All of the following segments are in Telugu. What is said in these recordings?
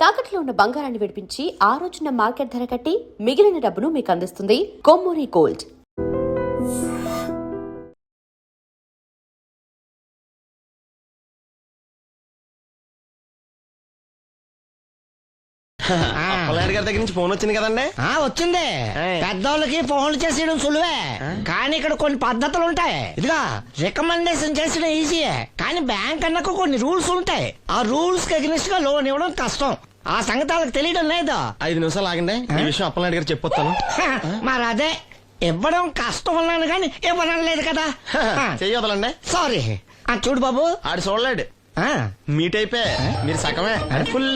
తాకట్లో ఉన్న బంగారాన్ని విడిపించి ఆ రోజున మార్కెట్ ధర కట్టి మిగిలిన డబ్బును మీకు అందిస్తుంది కొమ్మూరి గోల్డ్. అప్పలనాయుడు గారి దగ్గర నుంచి ఫోన్ వచ్చింది కదండి. వచ్చింది. పెద్దోళ్ళకి ఫోన్లు చేసేయడం సులువే, కానీ ఇక్కడ కొన్ని పద్ధతులు ఉంటాయి. ఇదిగా రికమెండేషన్ చేసడం ఈజీయే, కానీ బ్యాంక్ అన్నకు కొన్ని రూల్స్ ఉంటాయి. ఆ రూల్స్ కి అగ్నిస్ట్ గా లోన్ ఇవ్వడం కష్టం. ఆ సంగతి వాళ్ళకి తెలియడం లేదు. 5 నిమిషాలు ఆగండి, ఈ విషయం అప్పలనాయుడు గారు చెప్పొస్తాను. మరి అదే ఇవ్వడం కష్టం అన్నాను కానీ ఇవ్వడం లేదు కదా. చెయ్యొదలండి. సారీ. చూడు బాబు, ఆడు చూడలేడు. మీట్ అయిపోయి మీరు సగమే ఫుల్.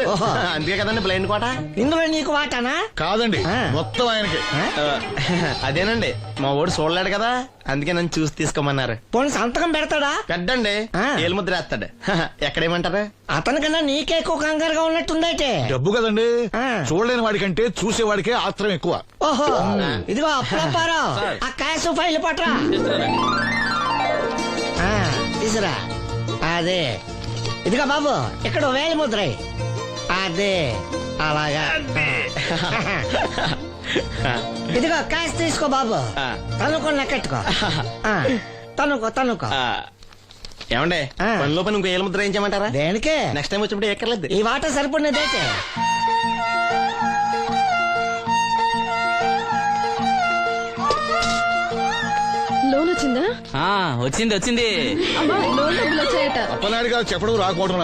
అందుకే కదండి బ్లైండ్ కోట. ఇందులో నీకు వాటానా? కాదండి, మొత్తం ఆయనకి. అదేనండి, మా ఓడు చూడలేడు కదా, అందుకే నన్ను చూసి తీసుకోమన్నారు. పోనీ సంతకం పెడతాడా? పెద్దండి, ఏలు ముద్ర వేస్తాడు. ఎక్కడేమంటారు? అతనికన్నా నీకే ఎక్కువ కంగారుగా ఉన్నట్టుందైతే. డబ్బు కదండి, చూడలేని వాడికంటే చూసేవాడికే ఆత్రం ఎక్కువ. ఓహో, ఇదిగో అప్పుడప్పారావు, ఆ క్యాష్ ఫైల్ పట్రా. తీసురా. అదే, ఇదిగో బాబు, ఇక్కడ వేలి ముద్ర. అదే, అలాగా. ఇదిగో క్యాష్ తీసుకో బాబు, తనుకో లెక్కెట్టుకో. తనుకో. ఏమండే, పనిలో పని ఇంకో ఏలు ముద్ర ఏం చేయమంటారా? దేనికే? నెక్స్ట్ టైం వచ్చినప్పుడు ఎక్కర్లేదు. ఈ వాట సరిపడినదైతే. లోన్ వచ్చిందా? వచ్చింది. లోన్ డబ్బులు వచ్చాయట. అప్పలనాయుడు గారు చెప్పడం రాకపోవడం.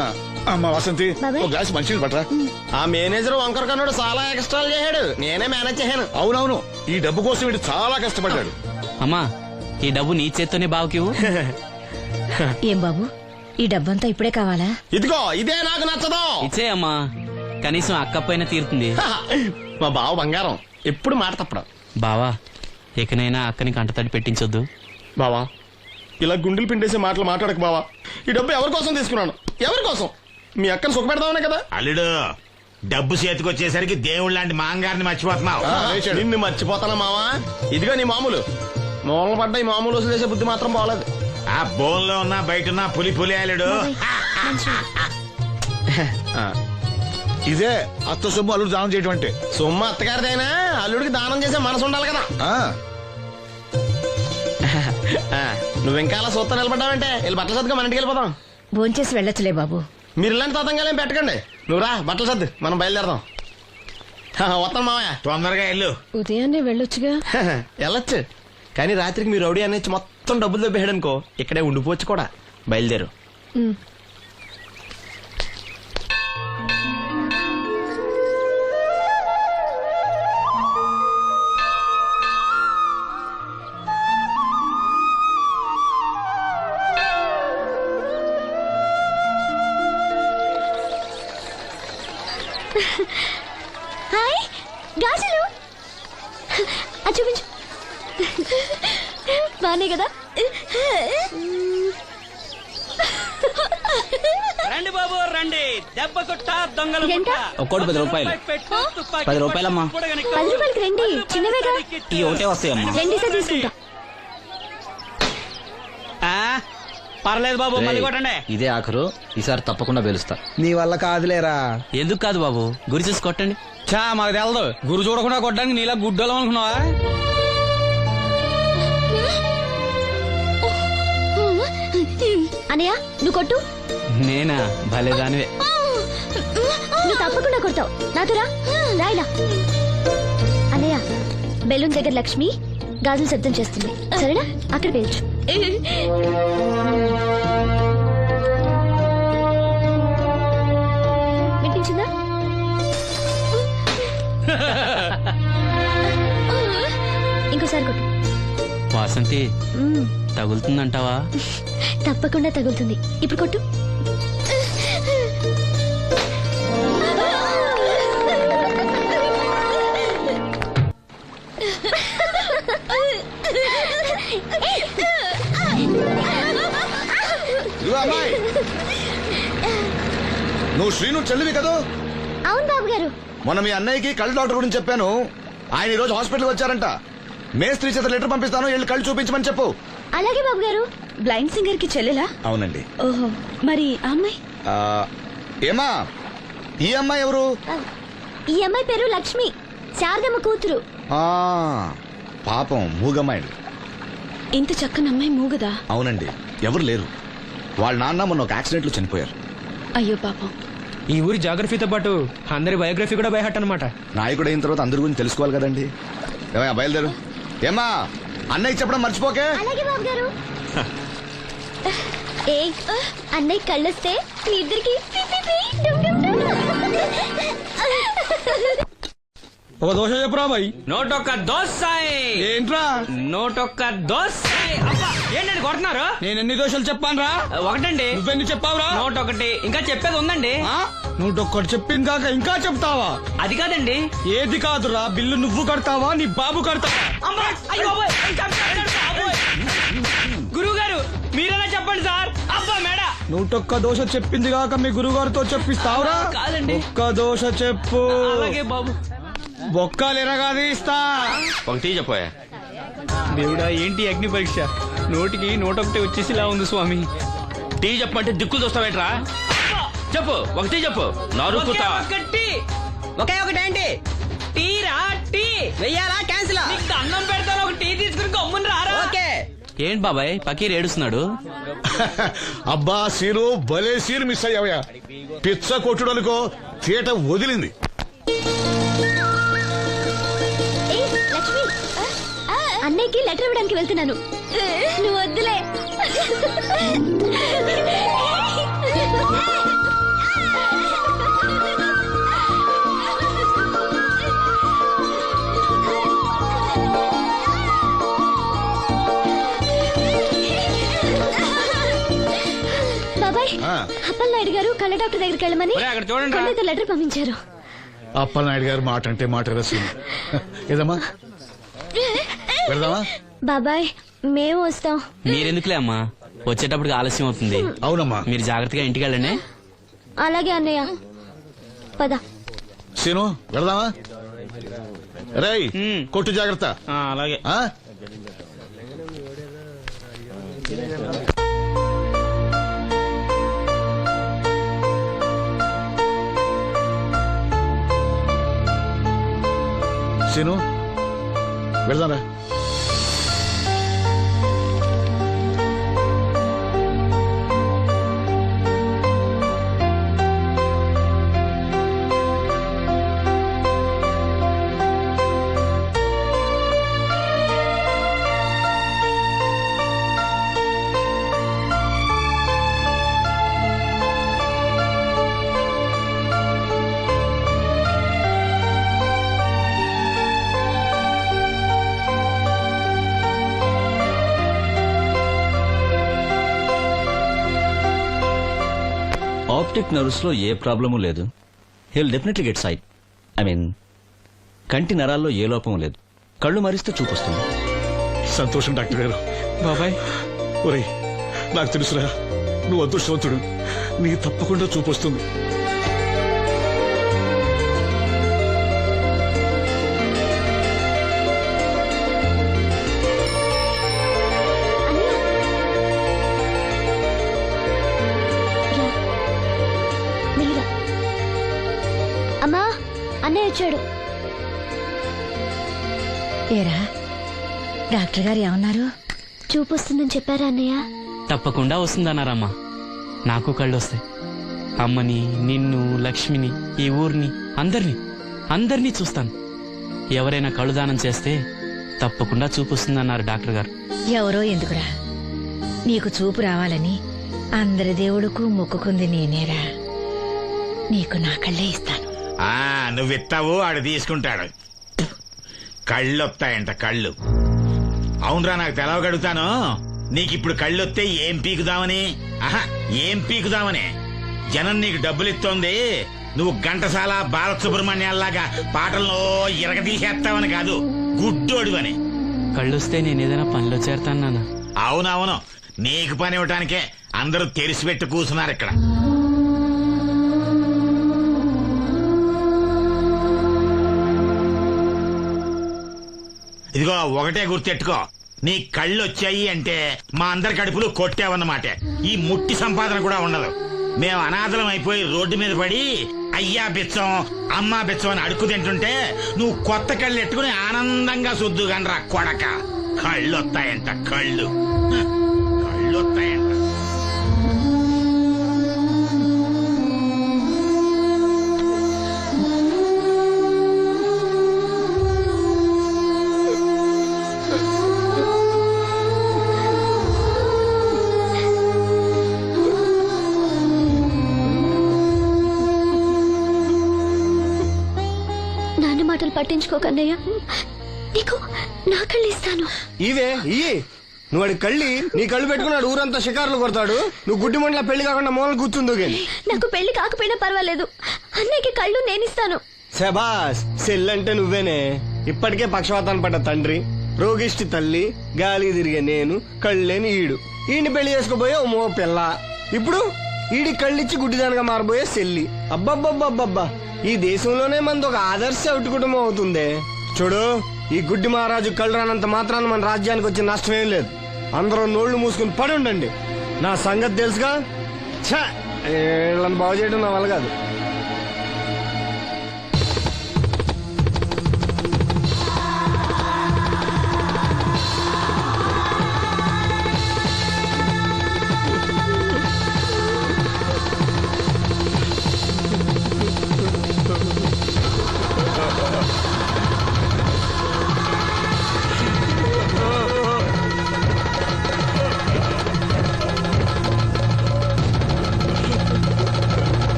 అమ్మ వసంతి, ఒక గ్లాస్ మంచినీళ్ళు పట్టరా. ఆ మేనేజర్ వంకర కన్నాడు, చాలా ఎక్స్ట్రాలు చేశాడు, నేనే మేనేజ్ చేశాను. అవునవును, ఈ డబ్బు కోసం వీడు చాలా కష్టపడ్డాడు. అమ్మా, ఈ డబ్బు నీ చేత్తోనే బావుకి. ఏం బాబు, ఈ డబ్బంతా ఇప్పుడే కావాలా? ఇదిగో ఇదే నాకు నచ్చదు. ఇచ్చేయమ్మా, కనీసం అక్కపైన తీరుతుంది. మా బావ బంగారం, ఎప్పుడు మాట తప్పడం. బావా, ఎకనైనా అక్కని కంటతడి పెట్టించొద్దు. బావా, ఇలా గుండెలు పిండేసే మాటలు మాట్లాడక బావా. ఈ డబ్బు ఎవరి కోసం తీసుకున్నాను? ఎవరి కోసం? మీ అక్కను సుఖపెడదామనే కదా. అల్లుడు, డబ్బు చేతికొచ్చేసరికి దేవుడు లాంటి మాంగారిని మర్చిపోతున్నావు. నిన్ను మర్చిపోతానా మావా? ఇదిగో నీ మామూలు మూలలు పడ్డ ఈ మామూలు వసూలు చేసే బుద్ధి మాత్రం బాగలేదు. ఆ బోన్లో ఉన్నా బయట ఉన్నా పులి అల్లుడు. ఇదే అత్త సొమ్ము అల్లుడు దానం చేయడం అంటే. సొమ్ము అత్తగారిదైనా అల్లుడికి దానం చేసే మనసు ఉండాలి కదా. నువ్వు ఇంకా అలా సూత్తా నిలబడ్డావంటే వెళ్ళి బట్టలు సర్దుగా మన ఇంటికి వెళ్ళిపోదాం. భోంచేసి వెళ్ళొచ్చులే బాబు. మీరు ఇలాంటి తతంగాలేం పెట్టకండి. నువ్వు రా, బట్టలు సర్దు, మనం బయలుదేరదాం. వస్తాం మావయ్య. తొందరగా వెళ్ళు. ఉదయాన్నే వెళ్ళొచ్చుగా. వెళ్ళొచ్చు, కానీ రాత్రికి మీరు రౌడీ అనేది మొత్తం డబ్బులు దొబ్బేయడనుకో, ఇక్కడే ఉండిపోవచ్చు కూడా. బయలుదేరు. హాయ్, గాజులు చూపించు. బానే కదా? రండి బాబు రండి, దెబ్బ కొట్ట దొంగలు. ఒక్కోటి 10 రూపాయలు. 10 రూపాయలమ్మా. 10 రూపాయలకి రండి, చిన్నవేగా. ఈ ఒకటే వస్తాయమ్మా. రెండు సార్ తీసుకుంటా. పర్లేదు బాబు, మళ్ళీ కొట్టండి. ఇదే ఆఖరు, ఈసారి తప్పకుండా పేలుస్తా. నీ వల్ల కాదులేరా. ఎందుకు కాదు బాబు, గురి చూసి కొట్టండి. చా, మాకు తెలదు. గురు చూడకుండా కొట్టడానికి నీలా గుడ్డోలం అనుకున్నావా? అనయ్య, నువ్వు కొట్టు. నేనా? భలేదానివే. నువ్వు తప్పకుండా కొడతావు. నాతో రా, రాయిలా. అన్నయ్య, బెలూన్ దగ్గర లక్ష్మి గాజులు శబ్దం చేస్తుంది, సరేనా? అక్కడ పేల్చు. వినిపించిందా? ఇంకోసారి కొట్టు. వాసంతి, తగులుతుందంటావా? తప్పకుండా తగులుతుంది. ఇప్పుడు కొట్టు. అమ్మాయి, నువ్వు శ్రీను చెల్లివి కదా? అవును బాబు గారు. మొన్న మీ అన్నయ్యకి కళ్ళు డాక్టర్ గురించి చెప్పాను. ఆయన ఈ రోజు హాస్పిటల్ వచ్చారంట. మేస్త్రి చేత లెటర్ పంపిస్తాను, వెళ్ళి కళ్ళు చూపించమని చెప్పు. అలాగే బాబు గారు. బ్లైండ్ సింగర్ కి చెల్లెలా? అవునండి. ఓహో, మరి ఆ అమ్మాయి? ఏమా, ఈ అమ్మాయి ఎవరు? ఈ అమ్మాయి పేరు లక్ష్మి, శారదమ్మ కూతురు. ఆ పాపం మూగమ్మాయి. ఇంత చక్కని అమ్మాయి మూగదా? అవునండి, ఎవరు లేరు. వాళ్ళ నాన్న మొన్న ఒక యాక్సిడెంట్ లో చనిపోయారు. అయ్యో పాపం. ఈ ఊరి జాగ్రఫీతో పాటు అందరి బయోగ్రఫీ కూడా బయట అన్నమాట. నాయకుడు అయిన తర్వాత అందరి గురించి తెలుసుకోవాలి కదండి. ఏమయ్యా బయలుదేరు. ఏమ్మా అన్నయ్య చెప్పడం మర్చిపోకే. అలాగే బాబు గారు. ఏ అన్నయ్య కళ్ళొస్తే మీ ఇద్దరికి ఒక దోశ చెప్పురా బాయ్. నోటొక్క దోసాయి. ఏంట్రా? నోటొక్క దోసాయి. అబ్బా ఏంటండి కొడుతున్నారు? నేను ఎన్ని దోశలు చెప్పానురా? ఒకటండి. నువ్వెన్ని చెప్పావురా? నోటొకటి. ఇంకా చెప్పేది ఉందండి. నువ్వు ఒక్కటి చెప్పింది కాక ఇంకా చెప్తావా? అది కాదండి. ఏది కాదురా, బిల్లు నువ్వు కడతావా నీ బాబు కడతావా? అమ్మా, అయ్యో బాబోయ్. గురువు గారు మీరైనా చెప్పండి సార్. అబ్బా మేడ. నూటొక్క దోశ చెప్పింది కాక మీ గురుగారితో చెప్పిస్తావురా? కాదండి. ఒక్క దోశ చెప్పు. అలాగే బాబు. బొక్కలు ఎరగాది ఇస్తా. ఒకటి చెప్పోయా. దేవుడా ఏంటి అగ్ని పరీక్ష? నోటికి నోటొకటి వచ్చేసిలా ఉంది స్వామి. టీ చెప్పమంటే దిక్కులు చూస్తావేట్రా? చెప్పు, ఒకటి చెప్పు. నరుకుతా. ఒకే ఒకటేంటి? టీ రా. టీ వెయ్యాలా క్యాన్సిల్? అన్నం పెడతాను, ఒక టీ తీసుకుని గమ్మున రారా. ఓకే. ఏంటి బాబాయ్ పకీర్ ఏడుస్తున్నాడు? అబ్బా సీను భలే సీన్ మిస్ అయ్యావయ్యా. పిచ్చ కొట్టుడు అనుకో, థియేటర్ వదిలింది. ఏ లక్ష్మి, అన్నయ్యకి లెటర్ ఇవ్వడానికి వెళ్తున్నాను. నువ్వు వద్దులే. బాబాయ్, అప్పలనాయుడు గారు కళ్ళ డాక్టర్ దగ్గరికి వెళ్ళమని అక్కడ చూడండి. కళ్ళతో లెటర్ పంపించారు. అప్పలనాయుడు గారు మాట అంటే మాట రసీను. ఏదమ్మా వెళ్దామా? బాబాయ్ మేము వస్తాం. మీరెందుకులే అమ్మా, వచ్చేటప్పటికి ఆలస్యం అవుతుంది. అవునమ్మా. మీరు జాగ్రత్తగా ఇంటికి వెళ్ళండి. అలాగే అన్నయ్య, పద. సీను వెళ్దామా? రేయ్ కొట్టు జాగ్రత్త. అలాగే. ఆ? సీను వెళ్దాంరా. ఆప్టిక్ నర్వ్స్ లో ఏ ప్రాబ్లము లేదు. He'll definitely get sight. I mean కంటి నరాల్లో ఏ లోపం లేదు. కళ్ళు మరిస్తే చూపొస్తుంది. సంతోషం డాక్టర్ గారు. బాబాయ్ ఒరేయ్ నాకు తెలుసురా, నువ్వు అదృష్టవంతుడు. నీకు తప్పకుండా చూపొస్తుంది. అమ్మా, అన్నయ్య వచ్చాడు. ఏరా, డాక్టర్ గారు ఏమన్నారు? చూపు వస్తుందని చెప్పారా అన్నయ్య? తప్పకుండా వస్తుందన్నారమ్మా. నాకు కళ్ళు వస్తాయి. అమ్మని, నిన్ను, లక్ష్మిని, ఈ ఊరిని, అందరినీ చూస్తాను. ఎవరైనా కళ్ళు దానం చేస్తే తప్పకుండా చూపు వస్తుందన్నారు డాక్టర్ గారు. ఎవరో ఎందుకురా, నీకు చూపు రావాలని అందరి దేవుడుకు మొక్కుకుంది నేనేరా. నీకు నా కళ్ళే ఇస్తాను. నువ్వు ఇస్తావు, ఆడు తీసుకుంటాడు. కళ్ళు వస్తాయంట కళ్ళు. అవునరా, నాకు తెలవగడుగుతాను. నీకిప్పుడు కళ్ళు వస్తే ఏం పీకుదామని? ఏం పీకుదామని? జనం నీకు డబ్బులు ఇస్తోంది, నువ్వు ఘంటసాల బాలసుబ్రహ్మణ్యాల్లాగా పాటల్లో ఇరగదీసేస్తావని కాదు, గుడ్డోడివని. కళ్ళొస్తే నేను ఏదైనా పనిలో చేరతాను నాన్న. అవునవును, నీకు పని ఇవ్వటానికే అందరూ తెరిసిపెట్టి కూర్చున్నారు ఇక్కడ. ఇదిగో ఒకటే గుర్తెట్టుకో, నీ కళ్ళు వచ్చాయి అంటే మా అందరి కడుపులు కొట్టావన్నమాట. ఈ ముట్టి సంపాదన కూడా ఉండదు. మేము అనాథలం అయిపోయి రోడ్డు మీద పడి అయ్యా బిచ్చం అమ్మా బిచ్చం అని అడుక్కు తింటుంటే నువ్వు కొత్త కళ్ళు ఎట్టుకుని ఆనందంగా శుద్ధుగనరా కొడక. కళ్ళు వస్తాయంట, కళ్ళు వస్తాయంట. నాన్న మాటలు పట్టించుకోకన్నయ్య, నీకు నా కళ్ళు ఇస్తాను. ఇవే ఇయ్యి. నువ్వు వాడి కళ్ళి నీ కళ్ళు పెట్టుకున్నాడు ఊరంతా షికారులు కొడతాడు. నువ్వు గుడ్డి మండల పెళ్లి కాకుండా మూలలు కూర్చుందో గాని. నాకు పెళ్లి కాకపోయినా పర్వాలేదు, అన్నయ్యకి కళ్ళు నేనిస్తాను. శబాస్, సెల్లంటే నువ్వేనే. ఇప్పటికే పక్షవాతాన్ని పడ్డ తండ్రి, రోగిష్టి తల్లి, గాలి తిరిగే నేను, కళ్ళేని ఈడు. ఈయన్ని పెళ్లి చేసుకోబోయే ఓ మో పిల్ల. ఇప్పుడు ఈడి కళ్ళిచ్చి గుడ్డిదానిగా మారబోయే సెల్లి. అబ్బబ్బబ్బబ్బబ్బా, ఈ దేశంలోనే మనది ఒక ఆదర్శ అవుట్ కుటుంబం అవుతుందే. చూడు, ఈ గుడ్డి మహారాజు కళ్ళు రానంత మాత్రాన మన రాజ్యానికి వచ్చిన నష్టమేం లేదు. అందరూ నోళ్లు మూసుకుని పడి ఉండండి. నా సంగతి తెలుసుగా. ఛా, వీళ్ళని బాగు చేయడం నా వల్ల కాదు.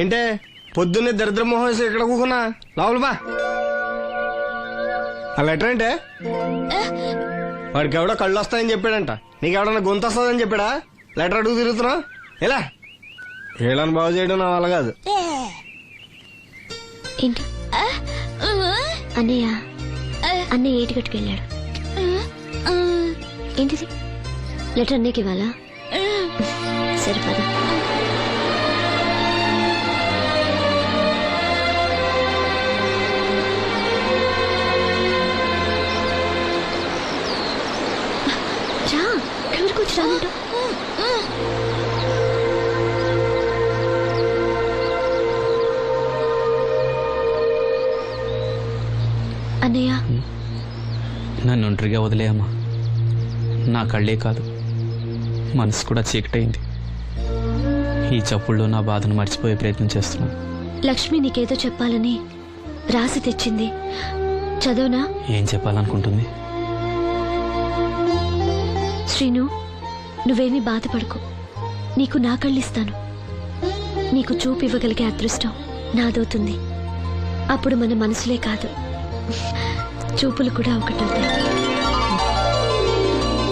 ఏంటే పొద్దున్నే దరిద్ర మోహన్ వేసి ఎక్కడ కూకున్నా? లోపల బా. ఆ లెటర్ ఏంటే? వాడికి ఎవడో కళ్ళు వస్తాయని చెప్పాడంట. నీకెవడన్నా గొంతు వస్తుందని చెప్పాడా? లెటర్ అడుగు తిరుగుతున్నావు ఎలా? వీళ్ళని బాగు చేయడం నా వల్ల కాదు. ఏంటి అన్నయ్య? అన్నయ్య ఏటిగట్టుకు వెళ్ళాడు. ఏంటిది? లెటర్ అన్నయ్యకి ఇవ్వాలా? సరే పద. రా, ఇక్కడ వరకు వచ్చి రానంట. అన్నయ్య, నన్ను ఒంటరిగా వదిలేయమ్మా. నా కళ్ళే కాదు, మనసు కూడా చీకటైంది. ఈ చప్పుల్లో నా బాధను మర్చిపోయే ప్రయత్నం చేస్తున్నాను. లక్ష్మి నీకేదో చెప్పాలని రాసి తెచ్చింది, చదవనా? ఏం చెప్పాలనుకుంటుంది? శ్రీను, నువ్వేమీ బాధపడకు. నీకు నా కళ్ళిస్తాను. నీకు చూపు ఇవ్వగలిగే అదృష్టం నాదవుతుంది. అప్పుడు మన మనసులే కాదు, చూపులు కూడా ఒకటవుతాయి.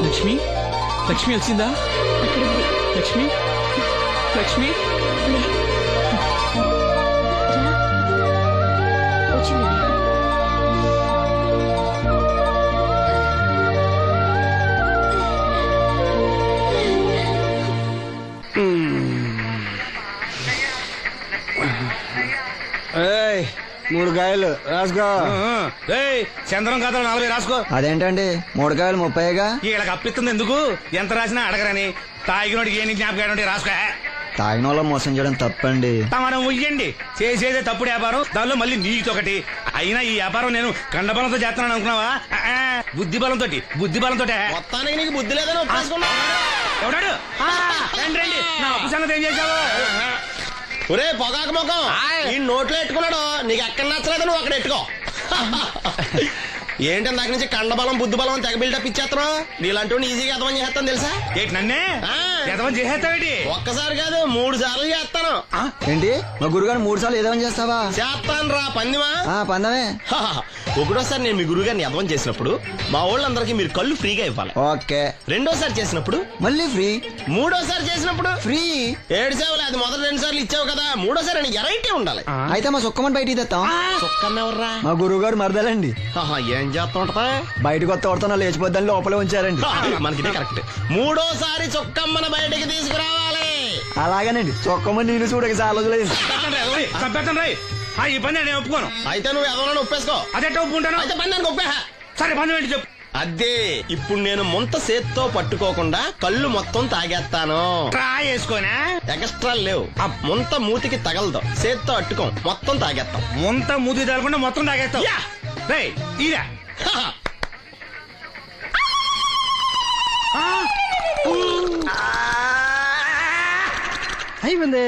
లక్ష్మి, లక్ష్మి వచ్చిందా? అక్కడ ఉంది. లక్ష్మి, లక్ష్మి. లే. రా. వచ్చింది. ఏయ్, 3 కాయలు రాసుకో. చంద్రం కథలు 40 రాసుకో. అదేంటండి 3 కాయలు 30గా? వీళ్ళకి అప్పిస్తుంది ఎందుకు? ఎంత రాసినా అడగరని. తాగినోడికి ఏ జ్ఞాపకం రాసుకో. తాగిన వాళ్ళ మోసం చేయడం తప్పండి. మనం ఉయ్యండి, చేసేదే తప్పుడు వ్యాపారం, దానిలో మళ్ళీ నీతొకటి. అయినా ఈ వ్యాపారం నేను కండబలంతో చేస్తున్నాను అనుకున్నావా? బుద్ధి బలంతో. మొత్తానికి నీకు బుద్ధి లేదని ఒప్పేసుకున్నా. ఎవడాడు? రండి రండి, నా అప్పు సంగతి ఏం చేశావు? ఒరే పొగాకు ముఖం, ఈ నోట్లో ఎట్టుకున్నాడు. నీకు ఎక్కడ నచ్చలేదు, నువ్వు అక్కడ ఎట్టుకో. ఏంటి దాని నుంచి కండబలం బుద్ధి బలం తెగ బిల్డప్ ఇచ్చేస్తున్నావు? నీలాంటి ఈజీగా ఎదవం చేస్తాను తెలుసా? ఏంటి నన్నే ఎదవం చేసేస్తావేటి? ఒక్కసారి కాదు 3 సార్లు చేస్తాను. ఏంటి మా గురుగారు 3 సార్లు ఏదేమని చేస్తావా? చేస్తాను రా పందిమా. పందమే. ఒకటోసారి నేను మీ గురుగారిని అర్థం చేసినప్పుడు మా వాళ్ళందరికీ మీరు కళ్ళు ఫ్రీగా ఇవ్వాలి. ఓకే. రెండోసారి చేసినప్పుడు మళ్ళీ ఫ్రీ. మూడోసారి చేసినప్పుడు ఫ్రీ. 7 సేవలు అది మొదటి 2 సార్లు ఇచ్చావు కదా, మూడోసారి అని ఎరైటీ ఉండాలి. అయితే మా సుక్కమని బయటికి తెస్తాం. చొక్కన్నెవర్రా? మా గురువు గారు మరదలండి. ఏం చేస్తా ఉంటదా? బయటకు వస్తే కొడతా లేచిపోద్దని లోపలే ఉంచారండి. మనకి ఇదే కరెక్ట్. మూడోసారి చొక్కమ్మన బయటికి తీసుకురావాలి. అలాగేనండి. చొక్కమని నేను చూడక చాలా రోజులైంది. ఈ పని నేను ఒప్పుకోను. అయితే నువ్వు ఎవరైనా ఒప్పేసుకో. అదే ఒప్పుకుంటాను. అయితే పని దానికి ఒప్పేహ. సరే పని ఏంటి చెప్పు. అదే ఇప్పుడు నేను ముంత సేత్తో పట్టుకోకుండా కళ్ళు మొత్తం తాగేస్తాను. ట్రై చేసుకోనా? ఎక్స్ట్రా లేవు. ముంత మూతికి తగలదు, సేత్తో అట్టుకోం, మొత్తం తాగేస్తాం. ముంత మూతి తగలకుండా మొత్తం తాగేస్తావు. రేయ్, ఇదా అయిపోయింది.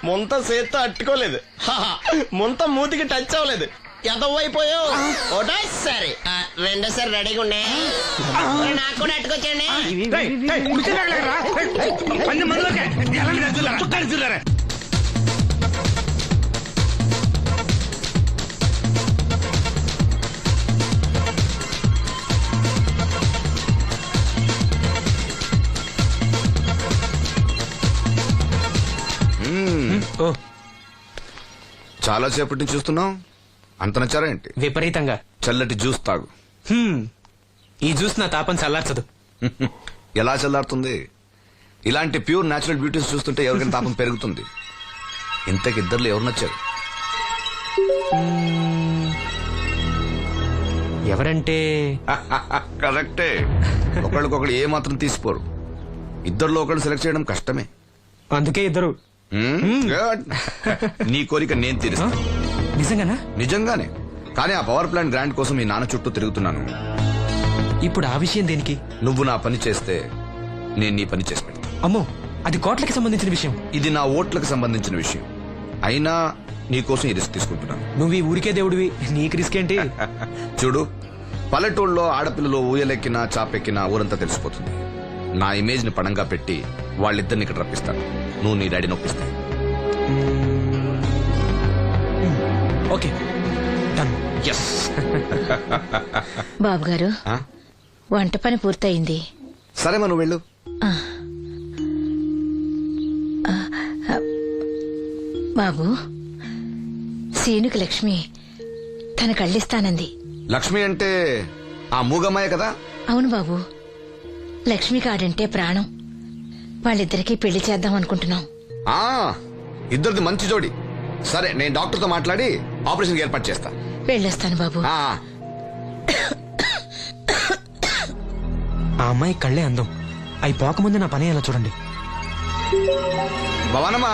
ముంత సేత్తో అట్టుకోలేదు, ముంత మూతికి టచ్ అవ్వలేదు, ఎదవైపోయావు. ఒకటోసారి రెండోసారి రెడీగా ఉండే. నాకు కూడా అట్టుకొచ్చండి. చాలా సేపటి నుంచి చూస్తున్నాం. అంత నచ్చారా ఏంటి? విపరీతంగా. చల్లటి జ్యూస్ తాగు. ఈ జ్యూస్ నా తాపం చల్లార్చదు. ఎలా చల్లారుతుంది? ఇలాంటి ప్యూర్ న్యాచురల్ బ్యూటీస్ చూస్తుంటే ఎవరికైనా తాపం పెరుగుతుంది. ఇంతకి ఇద్దరు ఎవరు నచ్చారు? ఎవరంటే? కరెక్టే. ఒకళ్ళకొకళ్ళు ఏ మాత్రం తీసిపోరు. ఇద్దరిలో ఒకళ్ళు సెలెక్ట్ చేయడం కష్టమే. అందుకే ఇద్దరు. Good. నీ కోరిక నేను తీరుస్తాను. నిజంగానా? నిజంగానే. కానీ ఆ పవర్ ప్లాంట్ గ్రాంట్ కోసం మీ నాన్న చుట్టూ తిరుగుతున్నాను. ఇప్పుడు ఆ విషయం దేనికి? నువ్వు నా పని చేస్తే నేను నీ పని చేసి పెడతా. అమ్మో, అది కోట్లకి సంబంధించిన విషయం. ఇది నా ఓట్లకు సంబంధించిన విషయం. అయినా నీకోసం ఈ రిస్క్ తీసుకుంటున్నాను. నువ్వు ఈ ఊరికే దేవుడివి, నీకు రిస్క్ ఏంటి? చూడు, పల్లెటూళ్ళలో ఆడపిల్లలు ఊయలెక్కినా చాపెక్కినా ఊరంతా తెలిసిపోతుంది. నా ఇమేజ్ ని పణంగా పెట్టి వాళ్ళిద్దరిని ఇక్కడ రప్పిస్తాను. నువ్వు నీ డాడీ నొప్పిస్తా. Okay, done. ఎస్. బాబు గారు, వంట పని పూర్తయింది. సరే మనం వెళ్ళు. బాబు, సీనుకి లక్ష్మి తన కళ్ళిస్తానంది. లక్ష్మి అంటే ఆ మూగమ్మాయ కదా? అవును బాబు, లక్ష్మి కాడంటే ప్రాణం. వాళ్ళిద్దరికీ పెళ్లి చేద్దాం అనుకుంటున్నాం. ఆ ఇద్దరిది మంచి జోడి. సరే, నేను డాక్టర్తో మాట్లాడి ఆపరేషన్ ఏర్పాటు చేస్తా. వెళ్ళొస్తాను బాబు. ఆ, ఆ అమ్మాయి కళ్ళే అందం. అవి పోకముందు నా పని ఎలా చూడండి. భవానమ్మా,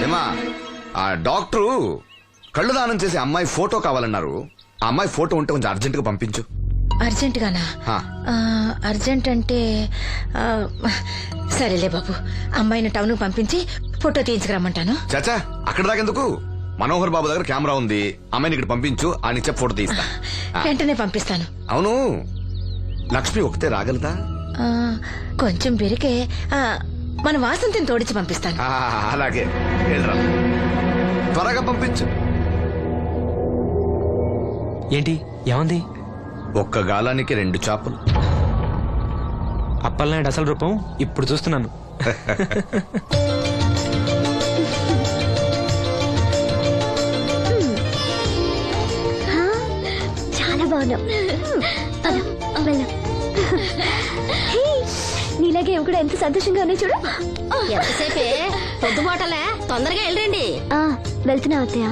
ఏమా, ఆ డాక్టరు కళ్ళు దానం చేసే అమ్మాయి ఫోటో కావాలన్నారు. ఆ అమ్మాయి ఫోటో ఉంటే కొంచెం అర్జెంట్ గా పంపించు. అర్జెంట్ గానా? అర్జెంట్ అంటే సరేలే బాబు, అమ్మాయిని టౌన్ పంపించి ఫోటో తీయించుకురమ్మంటాను. చాచా, అక్కడ దాకెందుకు? మనోహర్ బాబు దగ్గర కెమెరా ఉంది. అమ్మాయిని ఇక్కడ పంపించు, ఆయన చెప్పి ఫోటో తీస్తా. వెంటనే పంపిస్తాను. అవును, లక్ష్మి ఒకతే రాగలదా? కొంచెం బెరికే. మన వాసంతిని తోడిచి పంపిస్తాను. అలాగే, వెళ్ళరా, త్వరగా పంపించు. ఏంటి, ఏమంది? ఒక్క గాలానికి 2 చేపలు. అప్పలనాయుడు అసలు రూపం ఇప్పుడు చూస్తున్నాను. చాలా బాగున్నావు. నీలాగే ఇవి కూడా ఎంత సంతోషంగా ఉన్నాయి చూడు. ఎంతసేపే పొద్దుబాటలే, తొందరగా వెళ్ళండి. వెళ్తున్నా అత్తయ్య.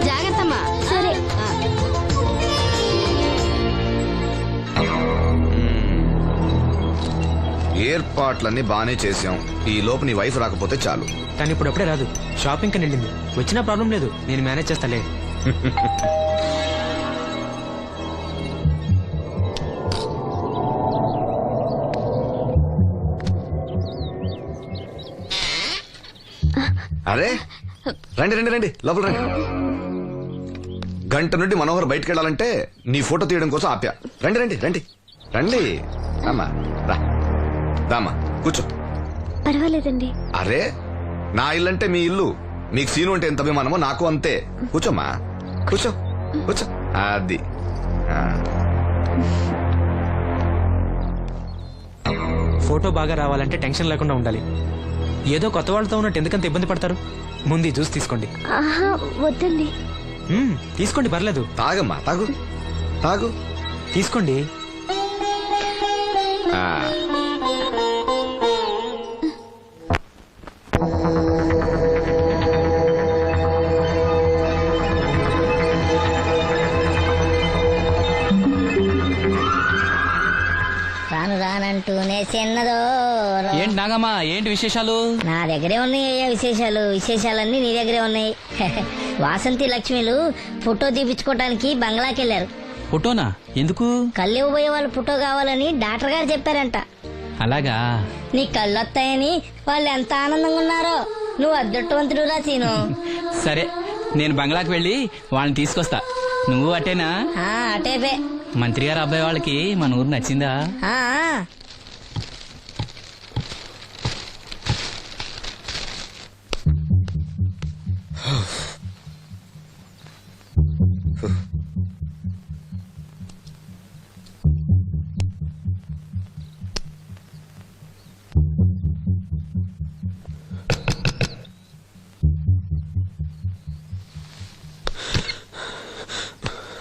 జాగ్రత్తమ్మా. సరే. ఏర్పాట్లన్నీ బానే చేసాం. ఈ లోపు నీ వైఫ్ రాకపోతే చాలు. కానీ ఇప్పుడు అప్పుడే రాదు, షాపింగ్ కని వెళ్ళింది. వచ్చినా ప్రాబ్లం లేదు, నేను మేనేజ్ చేస్తాలే. అరే, రండి రండి రండి, లోపల రండి. గంట నుండి మనోహర్ బయటకు వెళ్ళాలంటే నీ ఫోటో తీయడం కోసం ఆప్యా. రండి రండి రండి రండి. రామ్మా, రా, రామ్మా, కూర్చో. పర్వాలేదండి. అరే, నా ఇల్లంటే మీ ఇల్లు. మీకు సీను అంటే ఎంత అభిమానమో నాకు అంతే. కూర్చోమ్మా, కూర్చో కూర్చో. అది ఆ. ఫోటో బాగా రావాలంటే టెన్షన్ లేకుండా ఉండాలి. ఏదో కొత్త వాళ్ళతో ఉన్నట్టు ఎందుకంత ఇబ్బంది పడతారు? ముందు ఈ జ్యూస్ తీసుకోండి. ఆహా, వద్దండి. తీసుకోండి, పర్లేదు. తాగమ్మా, తాగు తాగు. తీసుకోండి. ఆ. రాను రానంటూనే చిన్నదో. ఏంటి నాగమ్మా, ఏంటి విశేషాలు? నా దగ్గరే ఉన్నాయి అయ్యా విశేషాలన్నీ నీ దగ్గరే ఉన్నాయి. వాసంతి లక్ష్మిలు ఫోటో తీపించుకోవడానికి బంగ్లాకి వెళ్ళారు. ఫోటోనా? ఎందుకు? కళ్ళు ఇవ్వబోయే వాళ్ళ ఫోటో కావాలని డాక్టర్ గారు చెప్పారంట. అలాగా? నీ కళ్ళు వస్తాయని వాళ్ళు ఎంత ఆనందంగా ఉన్నారో. నువ్వు అదృష్టవంతుడు రా సీను. సరే, నేను బంగ్లాకి వెళ్ళి వాళ్ళని తీసుకొస్తా. నువ్వు అటేనా? అటేపే. మంత్రి గారు అబ్బాయి వాళ్ళకి మన ఊరు నచ్చిందా?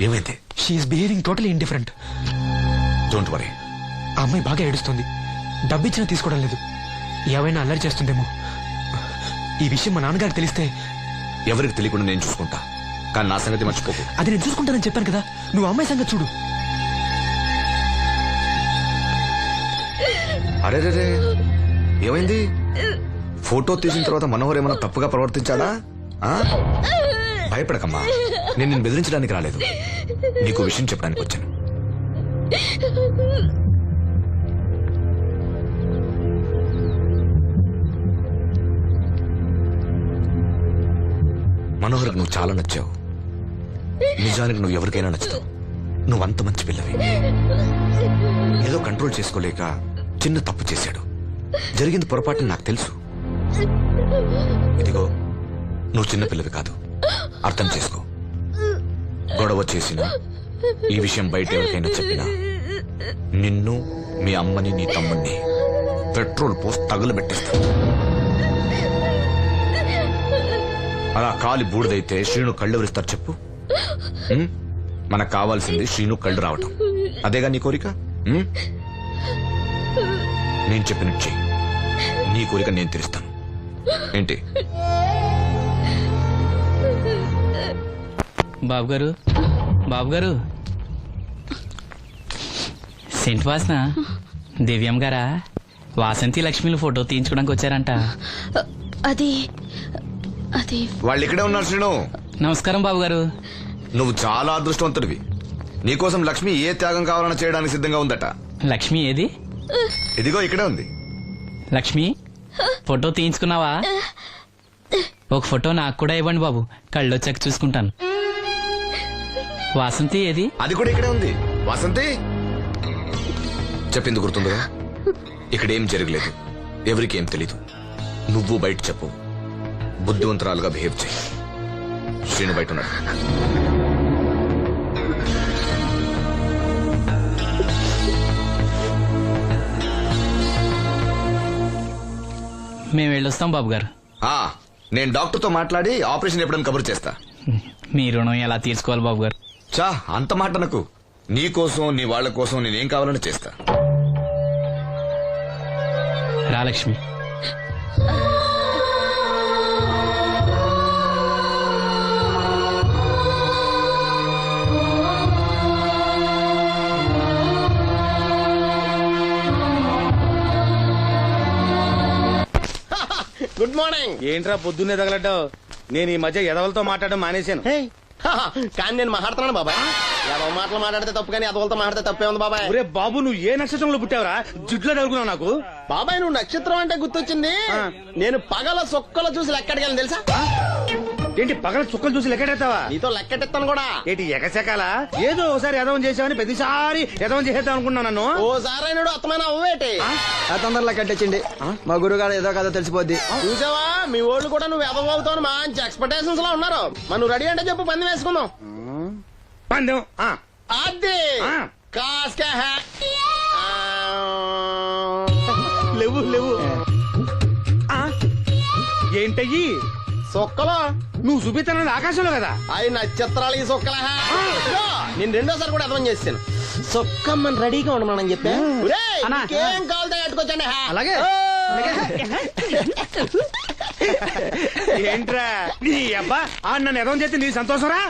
ఏమైంది? She is behaving totally indifferent. Don't worry. ఆ అమ్మాయి బాగా ఏడుస్తుంది. డబ్బిచ్చినా తీసుకోవడం లేదు. ఏవైనా అల్లరి చేస్తుందేమో. ఈ విషయం మా నాన్నగారికి తెలిస్తే? ఎవరికి తెలియకుండా నేను చూసుకుంటా, కానీ నా సంగతి మర్చిపోకు. అది నేను చూసుకుంటానని చెప్పాను కదా. నువ్వు అమ్మాయి సంగతి చూడు. అరే ఏమైంది? ఫోటో తీసిన తర్వాత మనోహర్ ఏమైనా తప్పుగా ప్రవర్తించాడా? ఆ? భయపడకమ్మా, నేను నిన్ను బెదిరించడానికి రాలేదు, నీకు విషయం చెప్పడానికి వచ్చాను. మనోహర్కి నువ్వు చాలా నచ్చావు. నిజానికి నువ్వు ఎవరికైనా నచ్చుతావు. నువ్వంత మంచి పిల్లవి. ఏదో కంట్రోల్ చేసుకోలేక చిన్న తప్పు చేశాడు. జరిగింది పొరపాటు నాకు తెలుసు. ఇదిగో, నువ్వు చిన్న పిల్లవి కాదు, అర్థం చేసుకో. గొడవ చేసినా, ఈ విషయం బయట ఎవరికైనా చెప్పినా నిన్ను, మీ అమ్మని, నీ తమ్ముణ్ణి పెట్రోల్ పోసి తగులబెట్టేస్తా. అలా కాలి బూడిదైతే శ్రీను కళ్ళు ఎవరిస్తారు చెప్పు? మనకు కావాల్సింది శ్రీను కళ్ళు రావటం. అదేగా నీ కోరిక? నేను చెప్పినట్టు చెయ్యి. నీ కోరిక నేను తీరుస్తాను. ఏంటి? బాబు గారు, సెంట్ వాసన. దివ్యం గారా? వాసంతి లక్ష్మిలు ఫోటో తీయించుకోవడానికి వచ్చారంట. అది వాళ్ళు ఇక్కడే ఉన్నారు శ్రీను. నమస్కారం బాబు గారు. నువ్వు చాలా అదృష్టవంతుడివి. నీకోసం లక్ష్మి ఏ త్యాగం కావాలన్నా చేయడానికి సిద్ధంగా ఉందట. లక్ష్మి ఏది? ఇదిగో ఇక్కడే ఉంది. లక్ష్మి, ఫోటో తీయించుకున్నావా? ఒక ఫోటో నాకు కూడా ఇవ్వండి బాబు, కళ్ళు వచ్చాక చూసుకుంటాను. వాసంతి ఏది? అది కూడా ఇక్కడే ఉంది. వాసంతి చెప్పింది గుర్తుందిగా? ఇక్కడేం జరగలేదు, ఎవరికి ఏం తెలీదు. నువ్వు బయట చెప్పు, బుద్ధివంతరాలుగా బిహేవ్ చేయి. శ్రీను బయట ఉన్నాడు. మేము వెళ్ళొస్తాం బాబు గారు. నేను డాక్టర్తో మాట్లాడి ఆపరేషన్ ఎప్పుడని కబురు చేస్తా. మీ రుణం ఎలా తీర్చుకోవాలి బాబు గారు? చా, అంత మాట నాకు. నీ కోసం, నీ వాళ్ళ కోసం నేనేం కావాలని చేస్తా. రా లక్ష్మి. Good morning. ఏంట్రా పొద్దున్నే తగలడ్డావు? నేను ఈ మధ్య ఎదవలతో మాట్లాడడం మానేశాను. కానీ నేను మాట్లాడుతున్నాను బాబాయ్. ఎవరి మాటలు మాట్లాడితే తప్పు, కానీ అదవులతో మాట్లాడితే తప్పే ఉంది బాబాయ్. ఒరే బాబు, నువ్వు ఏ నక్షత్రంలో పుట్టావురా? జుట్లో తగులుకున్నావు నాకు. బాబాయ్, నువ్వు నక్షత్రం అంటే గుర్తొచ్చింది. నేను పగల సొక్కల చూసి ఎక్కడికి వెళ్ళను తెలుసా? ఏంటి పగల చుక్కలు చూసి లెక్కెడతావా? నీతో లెక్కెట్టాను కూడా. ఏంటి ఎగసెకాల ఏదో ఒకసారి ఎదవం చేసావని ప్రతిసారి ఎదవం చేసేద్దాం అనుకున్నా నన్ను. ఓసారి అయినాడు అత్తమైన అవ్వేటి. ఆ తొందరలో కట్టించండి, మా గురుగారు ఏదో కథ తెలిసిపోద్ది. చూసావా మీ ఓళ్ళు కూడా నువ్వు ఎదవవుతావు మంచి ఎక్స్పెక్టేషన్స్ లో ఉన్నారు. మరి నువ్వు రెడీ అంటే చెప్పు, పంది వేసుకుందాం. పందెం అది కాస్క లేవు లేవు. ఏంటయ్యి సొక్కలో నువ్వు చూపిస్తానది ఆకాశంలో కదా? అవి నక్షత్రాలు ఈ సొక్కల. నేను రెండోసారి కూడా అర్థం చేస్తాను. సొక్కమ్మని రెడీగా ఉండమని చెప్పా. ఏం కావాలితే కట్టుకోవచ్చండి. అలాగే. ఏంట్రా నీ అబ్బా నన్ను ఎదవం చేస్తే నీ సంతోషరా?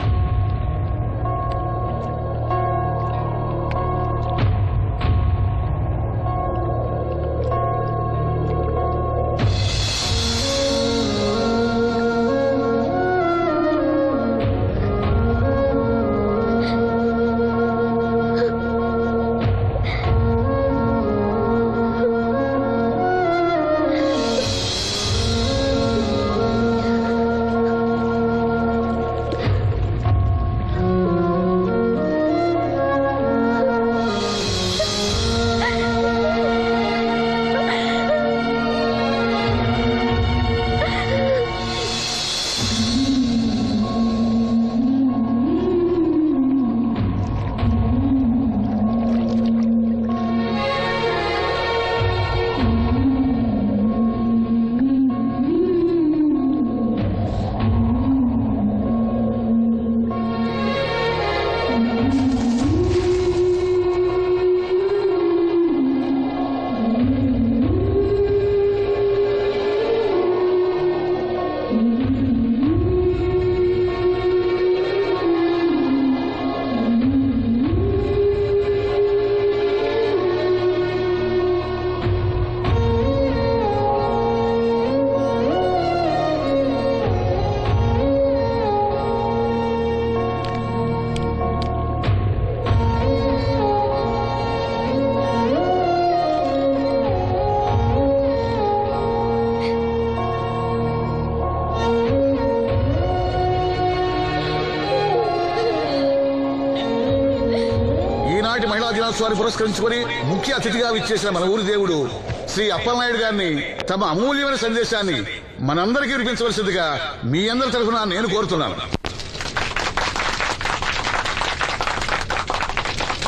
మహిళా దినోత్సవాన్ని పురస్కరించుకొని ముఖ్య అతిథిగా విచ్చేసిన మన ఊరి దేవుడు శ్రీ అప్పలనాయుడు గారిని తమ అమూల్యమైన సందేశాన్ని మనందరికీ వినిపించవలసిందిగా మీ అందరి తరఫున నేను కోరుతున్నాను.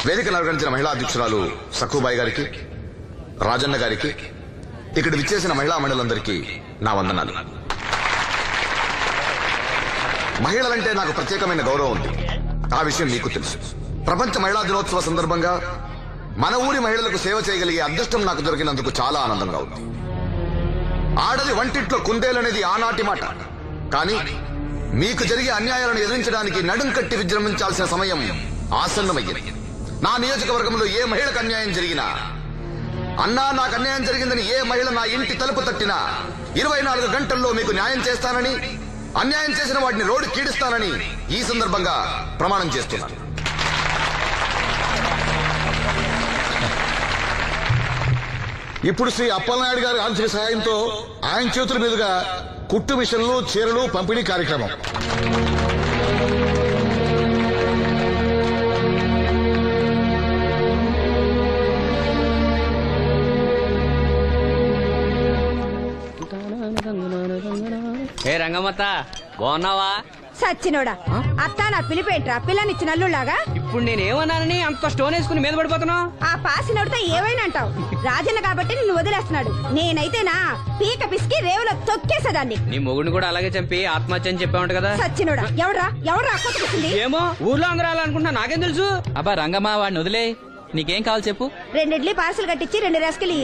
వేదికను అలంకరించిన మహిళా అధ్యక్షురాలు సక్కుబాయి గారికి, రాజన్న గారికి, ఇక్కడ విచ్చేసిన మహిళా మండలందరికీ నా వందనాలు. మహిళలంటే నాకు ప్రత్యేకమైన గౌరవం ఉంది. ఆ విషయం మీకు తెలుసు. ప్రపంచ మహిళా దినోత్సవ సందర్భంగా మన ఊరి మహిళలకు సేవ చేయగలిగే అదృష్టం నాకు దొరికినందుకు చాలా ఆనందంగా ఉంది. ఆడది వంటింట్లో కుందేలనేది ఆనాటి మాట. కానీ మీకు జరిగే అన్యాయాలను ఎదిరించడానికి నడుం కట్టి విజృంభించాల్సిన సమయం ఆసన్నమయ్యింది. నా నియోజకవర్గంలో ఏ మహిళకు అన్యాయం జరిగినా, అన్నా నాకు అన్యాయం జరిగిందని ఏ మహిళ నా ఇంటి తలుపు తట్టినా 24 గంటల్లో మీకు న్యాయం చేస్తానని, అన్యాయం చేసిన వాటిని రోడ్డు కీడిస్తానని ఈ సందర్భంగా ప్రమాణం చేస్తున్నాను. ఇప్పుడు శ్రీ అప్పలనాయుడు గారి ఆర్థిక సహాయంతో ఆయన చేతుల మీదుగా కుట్టు మిషన్లు, చీరలు పంపిణీ కార్యక్రమం. ఏ రంగమ్మత్త బాగున్నావా? సచ్చినోడా, అత్త నా పిలిపేంట్రా పిల్లనిచ్చిన అల్లులాగా. ఇప్పుడు నేనేమన్నానని అంత స్టోన్ వేసుకుని మీద పడిపోతున్నావు? ఆ పాసినోడితో ఏవైనా అంటావు. రాజన్న కాబట్టి నిన్ను వదిలేస్తున్నాడు. నేనైతేనా పీక పిసికి రేవులో తొక్కేసేదాన్ని. నీ మొగుడిని కూడా అలాగే చంపి ఆత్మహత్య అని చెప్పావంట కదా? సచ్చినోడా, ఎవడ్రా కొట్టుకొచ్చింది? ఏమో ఊర్లో అందరూ అలా అనుకుంటున్నా, నాకేం తెలుసు? అబ్బా రంగమ్మ, వాడిని వదిలే. నీకేం కావాలి చెప్పు. 2 ఇడ్లీ పార్సల్ కట్టించి 2 రస్కలు.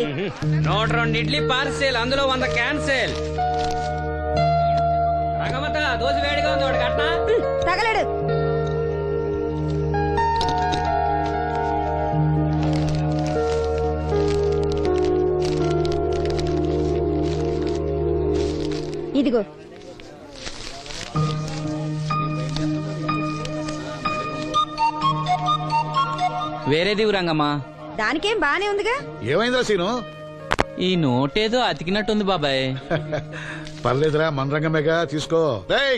102 ఇడ్లీ పార్సెల్, అందులో 100 క్యాన్సెల్. రంగమ్మత దోశ వేడిగా ఉంది, ఒకటి కట్నా? తగలడు. ఇదిగో. వేరేది రంగమ్మ. దానికేం బానే ఉందిగా. ఏమైందా సీను? ఈ నోటేదో అతికినట్టుంది బాబాయ్. పర్లేదురా మన రంగమేగా తీసుకో.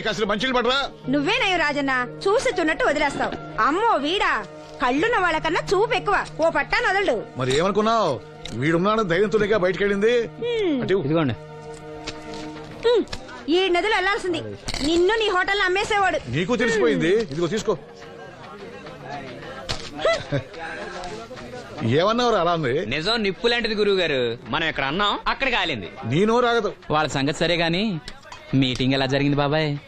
కాస్త మంచిలు పడరా. నువ్వేనయ్యో రాజన్న చూసి చున్నట్టు వదిలేస్తావు. అమ్మో వీడా కళ్ళున్న వాళ్ళకన్నా చూపు ఎక్కువ. ఓ పట్టా నదలు. మరి ఏమనుకున్నావు, వీడున్నాడు ధైర్యంతోనేగా బయటకెళ్ళింది. ఇదిగోండి. ఈ నదులు వెళ్లాల్సింది. నిన్ను నీ హోటల్ అమ్మేసేవాడు. నీకు తెలిసిపోయింది. ఇదిగో తీసుకో. ఏమన్నావు అలా ఉంది? నిజం నిప్పు లాంటిది గురువు గారు. మనం ఇక్కడ అన్నాం, అక్కడ కాలింది. నీ నోరు ఆగదు. వాళ్ళ సంగతి సరే గాని మీటింగ్ ఎలా జరిగింది బాబాయ్?